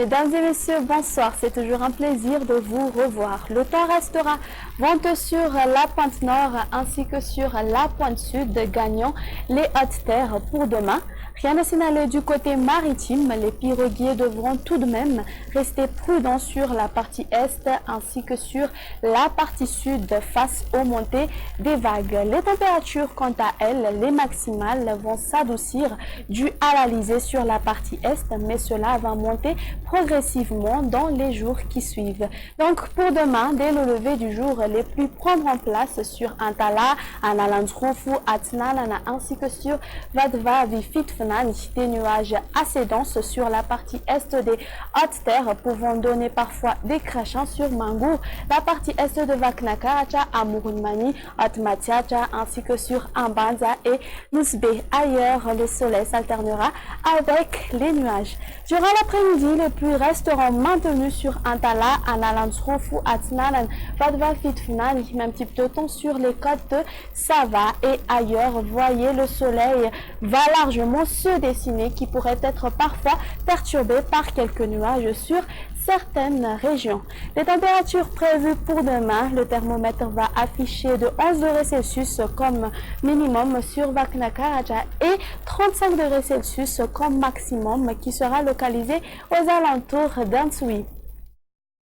Mesdames et messieurs, bonsoir. C'est toujours un plaisir de vous revoir. Le temps restera venteux sur la pointe nord ainsi que sur la pointe sud, gagnant les hautes terres pour demain. Rien à signaler du côté maritime. Les piroguiers devront tout de même rester prudents sur la partie est ainsi que sur la partie sud face aux montées des vagues. Les températures, quant à elles, les maximales vont s'adoucir dû à l'Alizé sur la partie est, mais cela va monter progressivement dans les jours qui suivent. Donc pour demain, dès le lever du jour, les pluies prendront place sur Antala, Analandroufou, Atnanana ainsi que sur Vadva, Vifitfnani, des nuages assez denses sur la partie est des hautes terres pouvant donner parfois des crachants sur Mangour, la partie est de Vaknakaracha, Amurunmani, Atmatiacha ainsi que sur Ambanza et Nusbe. Ailleurs, le soleil s'alternera avec les nuages. Durant l'après-midi, les pluies resteront maintenues sur Antala, Analandroufou, Atnanan, Vadva, Fitfnani, même type de temps sur les côtes de Sava et ailleurs. Voyez, le soleil va largement se dessiner qui pourrait être parfois perturbé par quelques nuages sur certaines régions. Les températures prévues pour demain, le thermomètre va afficher de 11 degrés Celsius comme minimum sur Vaknakaracha et 35 degrés Celsius comme maximum qui sera localisé aux alentours d'Antsui.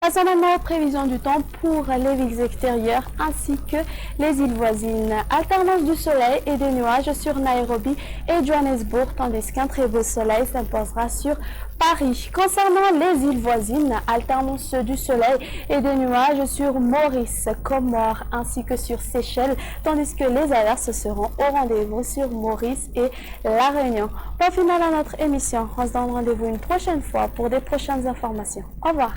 Passons maintenant aux prévisions du temps pour les villes extérieures ainsi que les îles voisines. Alternance du soleil et des nuages sur Nairobi et Johannesburg, tandis qu'un très beau soleil s'imposera sur Paris. Concernant les îles voisines, alternance du soleil et des nuages sur Maurice, Comores ainsi que sur Seychelles, tandis que les averses seront au rendez-vous sur Maurice et La Réunion. Pour finir à notre émission, on se donne rendez-vous une prochaine fois pour des prochaines informations. Au revoir.